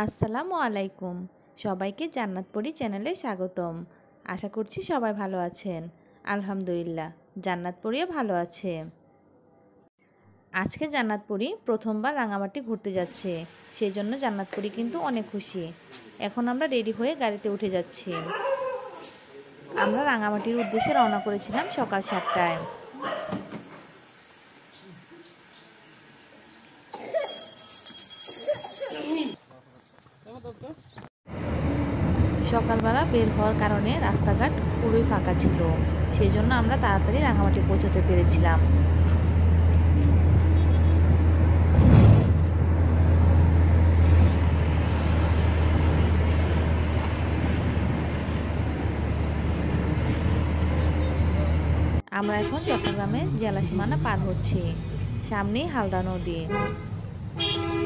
আসসালামু আলাইকুম। সবাইকে জান্নাতপুরি চ্যানেলে স্বাগতম। আশা করছি সবাই ভালো আছেন। আলহামদুলিল্লাহ জান্নাতপুরিও ভালো আছে। আজকে জান্নাতপুরি প্রথমবার রাঙামাটি ঘুরতে যাচ্ছে, সেই জন্য জান্নাতপুরি কিন্তু অনেক খুশি। এখন আমরা রেডি হয়ে গাড়িতে উঠে যাচ্ছি। আমরা রাঙামাটির উদ্দেশ্যে রওনা করেছিলাম সকাল 7টায়। সকালবেলা বের হওয়ার কারণে রাস্তাঘাট পুরোই ফাঁকা ছিল, সেই জন্য আমরা তাড়াতাড়ি রাঙামাটি পৌঁছতে পেরেছিলাম। আমরা এখন চট্টগ্রামের জেলা সীমানা পার হচ্ছি। সামনেই হালদা নদী।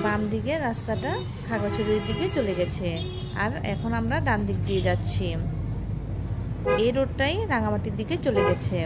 বাম দিকে রাস্তাটা খাগড়াছড়ির দিকে চলে গেছে, আর এখন আমরা ডান দিক দিয়ে যাচ্ছি। এই রোডটাই রাঙামাটির দিকে চলে গেছে।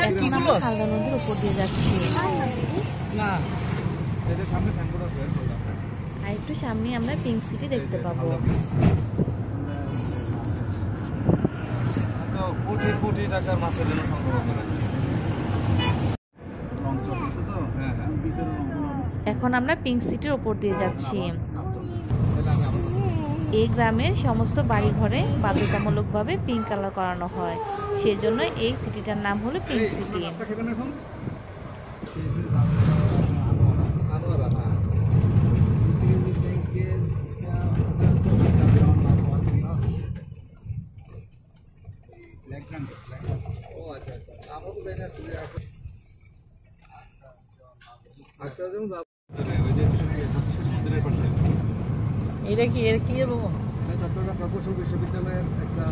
এখন আমরা হালদা নদীর উপর দিয়ে যাচ্ছি। আর একটু সামনে আমরা পিঙ্ক সিটি দেখতে পাবো। কোটি টাকার মাছের জন্য সংগ্রহ করে। এখন আমরা পিঙ্ক সিটির উপর দিয়ে যাচ্ছি। এই গ্রামের সমস্ত বাড়িঘরে বাধ্যতামূলকভাবে পিঙ্ক কালার করানো হয়, সেই জন্য এই সিটিটার নাম হলো পিঙ্ক সিটি। এটা কি চট্টগ্রাম প্রকৌশল বিশ্ববিদ্যালয়ের একটা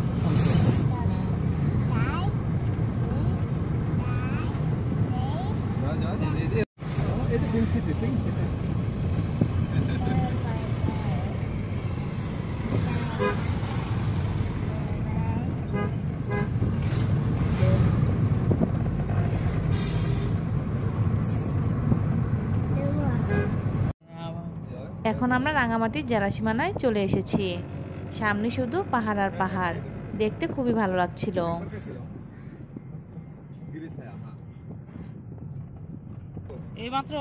পিঙ্ক সিটি। এখন আমরা রাঙামাটির জেলা সীমানায় চলে এসেছি। সামনে শুধু পাহাড় আর পাহাড়, দেখতে খুবই ভালো লাগছিল। এইমাত্র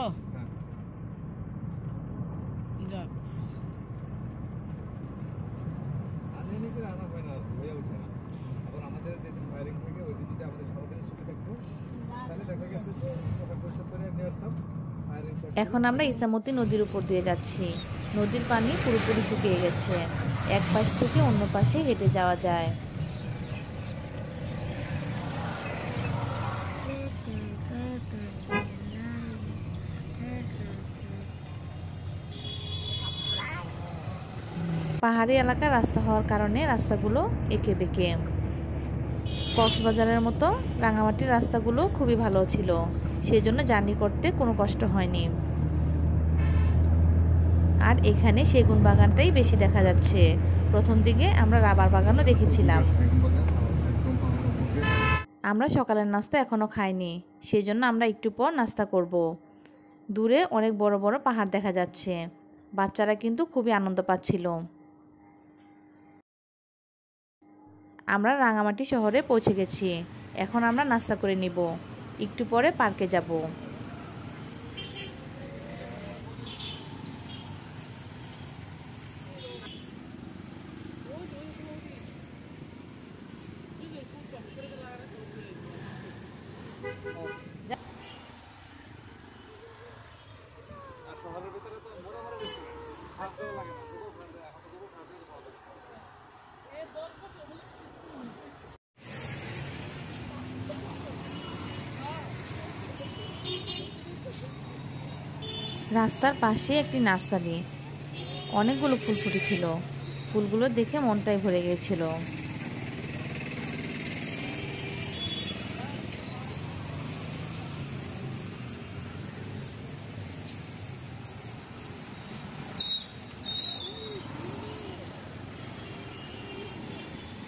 এখন আমরা ইসামতি নদীর উপর দিয়ে যাচ্ছি। নদীর পানি পুরোপুরি শুকিয়ে গেছে, এক পাশ থেকে অন্য পাশে হেঁটে যাওয়া যায়। পাহাড়ি এলাকার রাস্তা হওয়ার কারণে রাস্তাগুলো এঁকে বেঁকে। কক্সবাজারের মতো রাঙামাটির রাস্তাগুলো খুবই ভালো ছিল, সেই জন্য জার্নি করতে কোনো কষ্ট হয়নি। আর এখানে সেগুন বাগানটাই বেশি দেখা যাচ্ছে। প্রথম দিকে আমরা রাবার বাগানও দেখেছিলাম। আমরা সকালের নাস্তা এখনো খাইনি, সেই জন্য আমরা একটু পর নাস্তা করব। দূরে অনেক বড় বড় পাহাড় দেখা যাচ্ছে, বাচ্চারা কিন্তু খুবই আনন্দ পাচ্ছিল। আমরা রাঙামাটি শহরে পৌঁছে গেছি। এখন আমরা নাস্তা করে নিব, একটু পরে পার্কে যাব। শহরের ভিতরে তো মোটামুটি খাস দেওয়া লাগে না। রাস্তার পাশে একটি নার্সারি, অনেকগুলো ফুল ফুটেছিল। ফুলগুলো দেখে মনটাই ভরে গিয়েছিল।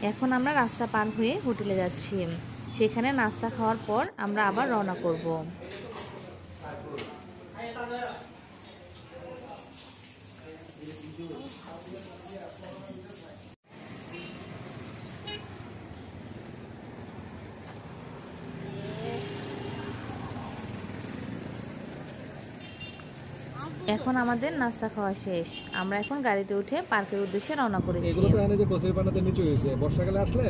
এখন আমরা রাস্তা পার হয়ে হোটেলে যাচ্ছি। সেখানে নাস্তা খাওয়ার পর আমরা আবার রওনা করব। এখন আমাদের নাস্তা খাওয়া শেষ। আমরা এখন গাড়িতে উঠে পার্কের উদ্দেশ্যে রওনা করেছি। এগুলো তো এনে যে কচুরি পানাতে নিচু হয়েছে, বর্ষাকালে আসলে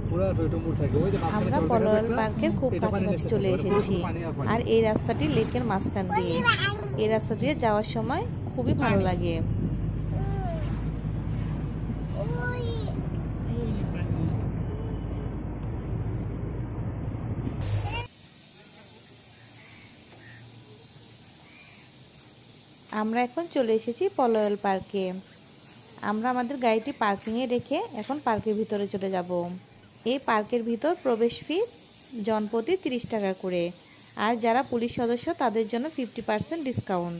পুরো টইটুম্বুর থাকে। ওই যে মাঝখানে আমরা চলতে পলওয়াল থাকে পার্কের খুব এটা পানি কাছাকাছি নিচে চলে থাকে, ওটা এসেছি। পুরো পানি আর পানি। আর এই রাস্তাটি লেকের মাঝখান দিয়ে। এই রাস্তা দিয়ে যাওয়ার সময় খুবই ভালো লাগে। আমরা এখন চলে এসেছি পলওয়াল পার্কে। আমরা আমাদের গাড়িটি পার্কিংয়ে রেখে এখন পার্কের ভিতরে চলে যাব। এই পার্কের ভিতর প্রবেশ ফি জনপ্রতি 30 টাকা করে, আর যারা পুলিশ সদস্য তাদের জন্য 50% ডিসকাউন্ট।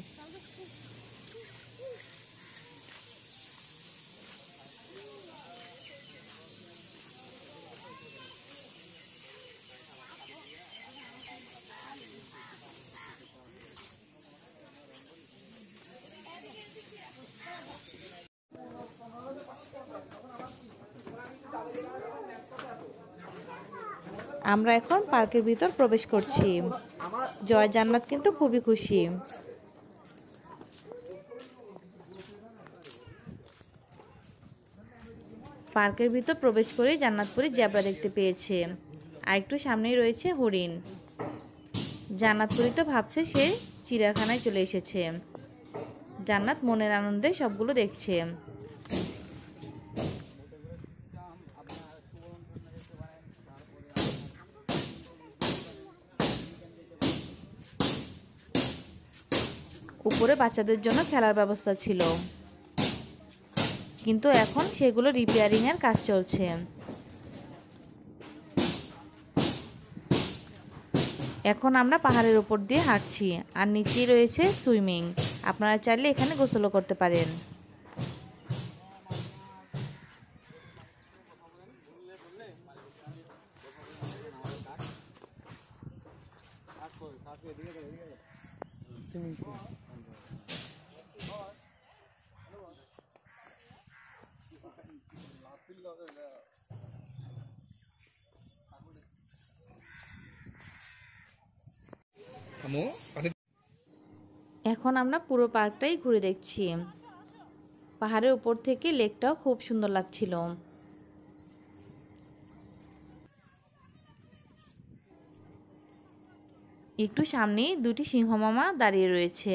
আমরা এখন পার্কের ভিতর প্রবেশ করছি। জয় জান্নাত কিন্তু খুবই খুশি। পার্কের ভিতর প্রবেশ করে জান্নাতপুরী জেব্রা দেখতে পেয়েছে, আর একটু সামনেই রয়েছে হরিণ। জান্নাতপুরী তো ভাবছে সে চিড়িয়াখানায় চলে এসেছে। জান্নাত মনের আনন্দে সবগুলো দেখছে। উপরে বাচ্চাদের জন্য খেলার ব্যবস্থা ছিল, কিন্তু এখন সেগুলো রিপেয়ারিংয়ের কাজ চলছে। এখন আমরা পাহাড়ের উপর দিয়ে হাঁটছি, আর নিচেই রয়েছে সুইমিং। আপনারা চাইলে এখানে গোসলও করতে পারেন। এখন আমরা পুরো পার্কটাই ঘুরে দেখছি। পাহাড়ের উপর থেকে লেকটাও খুব সুন্দর লাগছিল। একটু সামনেই দুটি সিংহ মামা দাঁড়িয়ে রয়েছে।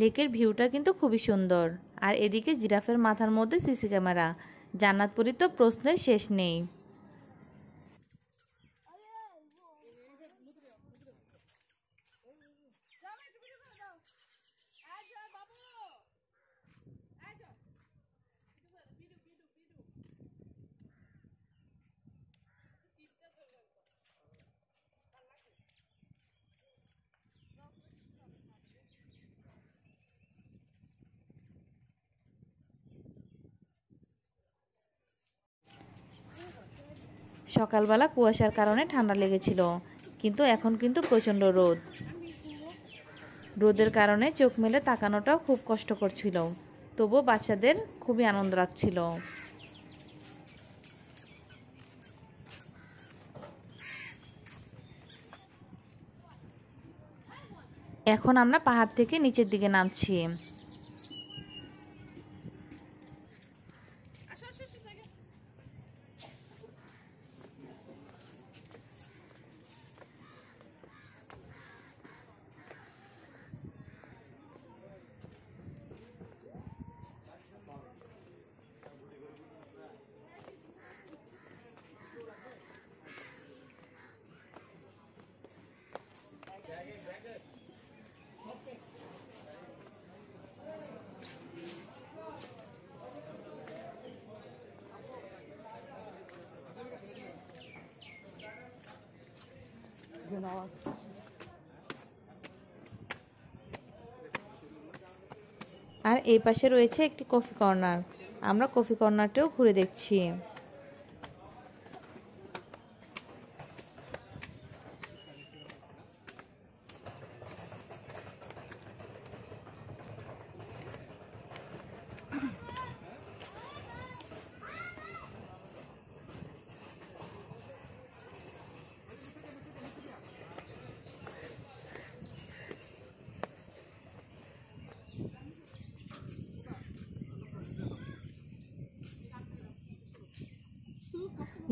লেকের ভিউটা কিন্তু খুবই সুন্দর, আর এদিকে জিরাফের মাথার মধ্যে সিসি ক্যামেরা। জান্নাতপুরী তো প্রশ্নের শেষ নেই। সকালবেলা কুয়াশার কারণে ঠান্ডা লেগেছিল, কিন্তু এখন কিন্তু প্রচণ্ড রোদ। রোদের কারণে চোখ মেলে তাকানোটাও খুব কষ্টকর ছিল, তবুও বাচ্চাদের খুবই আনন্দ লাগছিল। এখন আমরা পাহাড় থেকে নিচের দিকে নামছি। আর এই পাশে রয়েছে একটি কফি কর্নার, আমরা কফি কর্নারটাও ঘুরে দেখছি।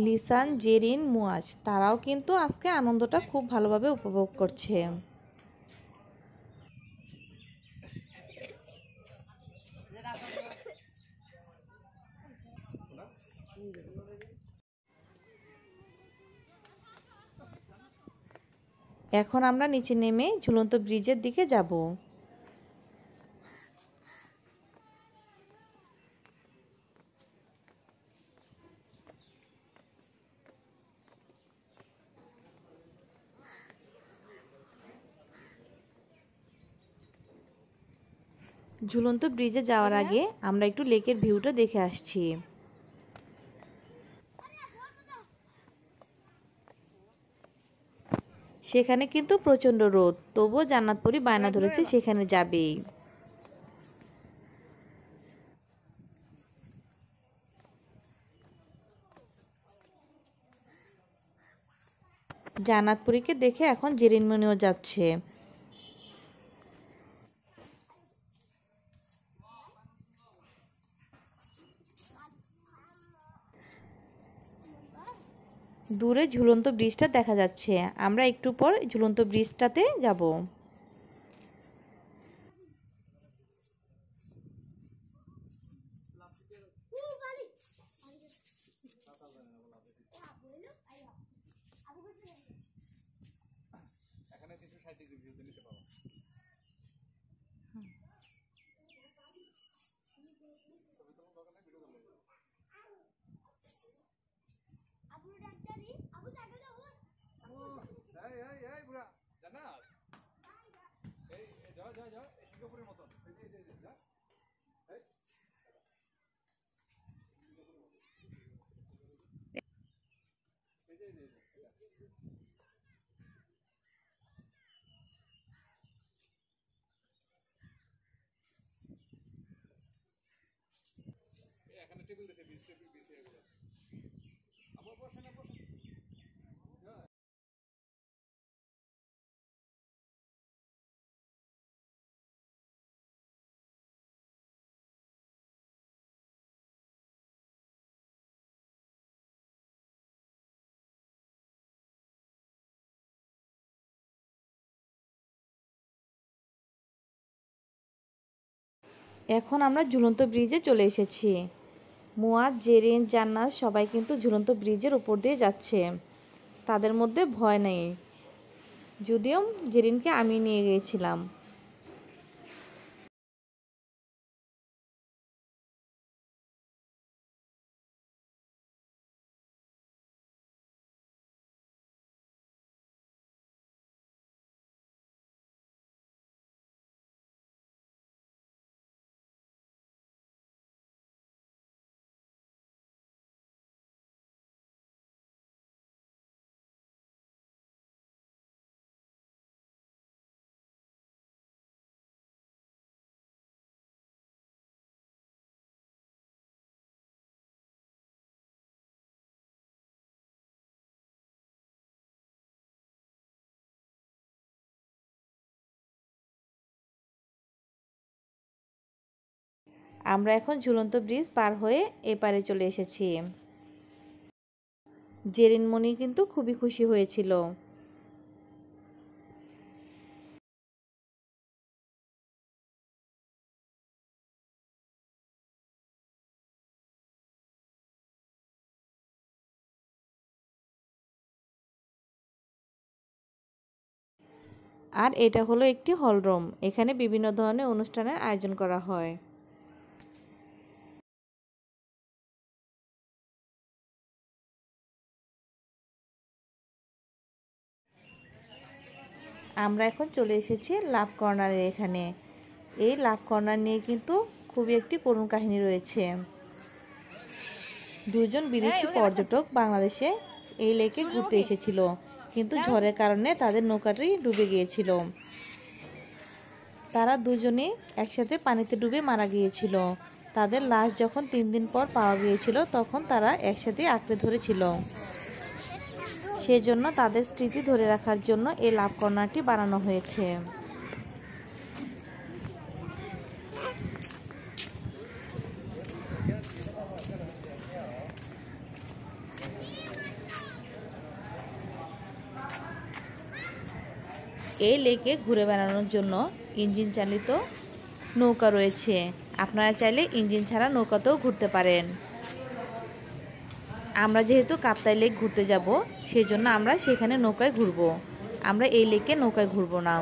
লিসান, জেরিন, মুয়াজ তারাও কিন্তু আজকে আনন্দটা খুব ভালোভাবে উপভোগ করছে। এখন আমরা নিচে নেমে ঝুলন্ত ব্রিজের দিকে যাব। ঝুলন্ত ব্রিজে যাওয়ার আগে আমরা একটু লেকের ভিউটা দেখে আসছি। সেখানে কিন্তু প্রচণ্ড রোদ, তবুও জান্নাতপুরি বায়না ধরেছে সেখানে যাবেই। জান্নাতপুরীকে দেখে এখন জেরিনমনিও যাচ্ছে। দূরে ঝুলন্ত ব্রিজটা দেখা যাচ্ছে, আমরা একটু পর ঝুলন্ত ব্রিজটাতে যাব। এখানে টেবিল দিছে, বিচ টেবিল বিচ এগুলো। আবার বসেন। এখন আমরা ঝুলন্ত ব্রিজে চলে এসেছি। মুয়াজ, জেরিন, জান্নাত সবাই কিন্তু ঝুলন্ত ব্রিজের উপর দিয়ে যাচ্ছে, তাদের মধ্যে ভয় নেই, যদিও জেরিনকে আমি নিয়ে গিয়েছিলাম। আমরা এখন ঝুলন্ত ব্রিজ পার হয়ে এপারে চলে এসেছি। জেরিনমণি কিন্তু খুবই খুশি হয়েছিল। আর এটা হলো একটি হলরুম, এখানে বিভিন্ন ধরনের অনুষ্ঠানের আয়োজন করা হয়। আমরা এখন চলে এসেছি লাভ কর্নারের এখানে। এই লাভ কর্নার নিয়ে কিন্তু খুবই একটি করুণ কাহিনী রয়েছে। দুজন বিদেশি পর্যটক বাংলাদেশে এই লেকে ঘুরতে এসেছিল, কিন্তু ঝড়ের কারণে তাদের নৌকাটি ডুবে গিয়েছিল। তারা দুজনেই একসাথে পানিতে ডুবে মারা গিয়েছিল। তাদের লাশ যখন 3 দিন পর পাওয়া গিয়েছিল তখন তারা একসাথে আঁকড়ে ধরেছিল। সেজন্য তাদের স্মৃতি ধরে রাখার জন্য এই লাভ কর্নারটি বানানো হয়েছে। এই লেকে ঘুরে বেড়ানোর জন্য ইঞ্জিন চালিত নৌকা রয়েছে। আপনারা চাইলে ইঞ্জিন ছাড়া নৌকাতেও ঘুরতে পারেন। আমরা যেহেতু কাপ্তাই লেক ঘুরতে যাব, সেজন্য আমরা সেখানে নৌকায় ঘুরব। আমরা এই লেকে নৌকায় ঘুরব না।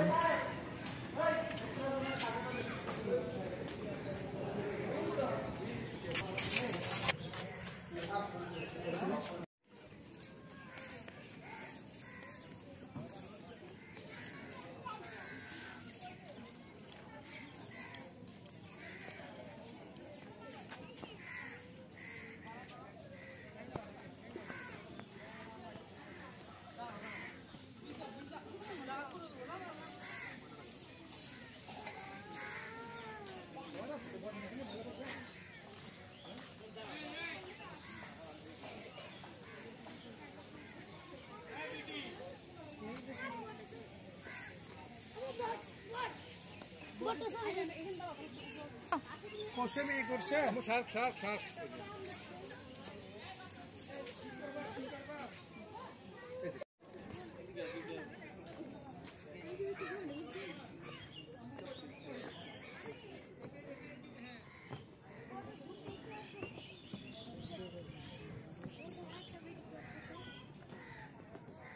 করছে মেয়ে করছে শার্ক শার্ক শার্ক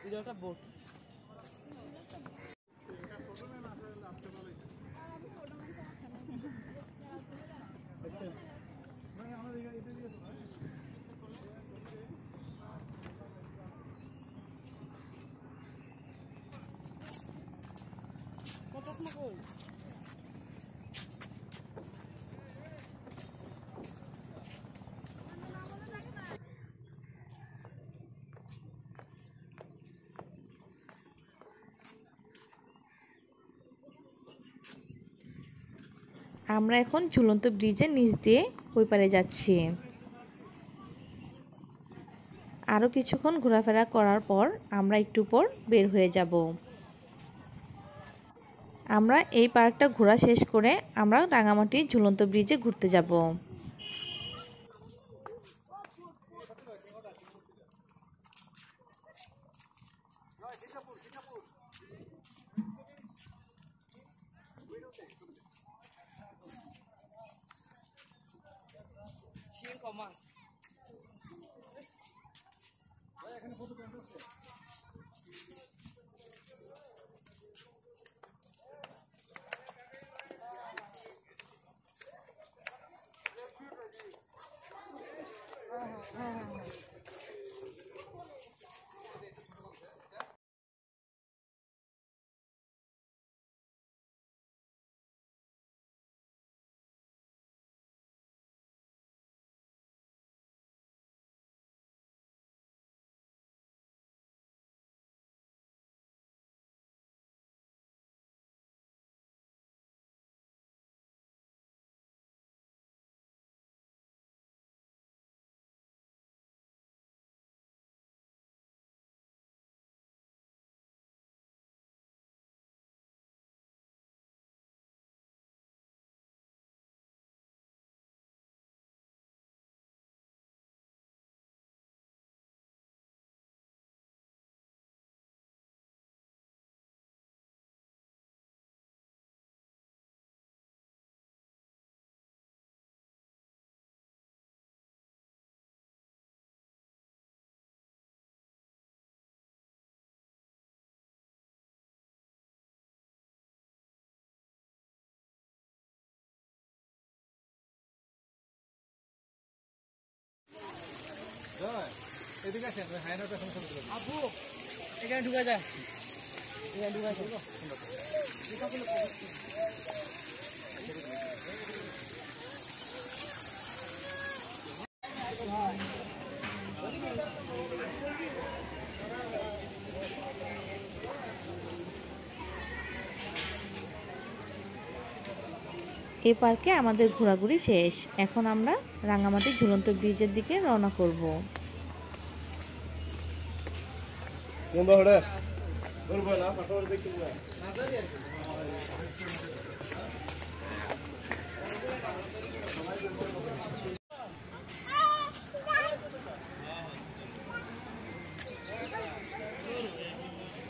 এটা একটা বোট। আমরা এখন ঝুলন্ত ব্রিজের নিচ দিয়ে ওই পারে যাচ্ছি। আরও কিছুক্ষণ ঘোরাফেরা করার পর আমরা একটু পর বের হয়ে যাব। আমরা এই পার্কটা ঘোরা শেষ করে আমরা রাঙামাটি ঝুলন্ত ব্রিজে ঘুরতে যাব। মাছ এদিকে আসেন, হায়নার পেছনে ছবি তুলে দিন। আপু এখানে ঢুকা যায়, এখানে ঢুকা যায়। এই পার্কে আমাদের ঘোরাঘুরি শেষ। এখন আমরা রাঙামাটি ঝুলন্ত ব্রিজের দিকে রওনা করব।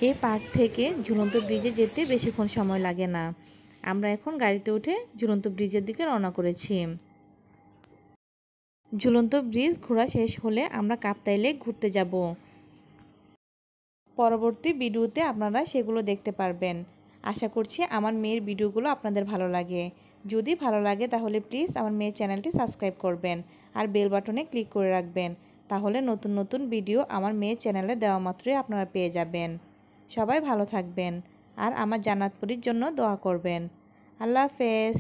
এই পার্ক থেকে ঝুলন্ত ব্রিজে যেতে বেশিক্ষণ সময় লাগে না। আমরা এখন গাড়িতে উঠে ঝুলন্ত ব্রিজের দিকে রওনা করেছি। ঝুলন্ত ব্রিজ ঘোরা শেষ হলে আমরা কাপ্তাই লেক ঘুরতে যাব। পরবর্তী ভিডিওতে আপনারা সেগুলো দেখতে পারবেন। আশা করছি আমার মেয়ের ভিডিওগুলো আপনাদের ভালো লাগে। যদি ভালো লাগে তাহলে প্লিজ আমার মেয়ের চ্যানেলটি সাবস্ক্রাইব করবেন আর বেল বাটনে ক্লিক করে রাখবেন। তাহলে নতুন নতুন ভিডিও আমার মেয়ের চ্যানেলে দেওয়া মাত্রই আপনারা পেয়ে যাবেন। সবাই ভালো থাকবেন আর আমার জান্নাতপুরীর জন্য দোয়া করবেন। আল্লাহ হাফেজ।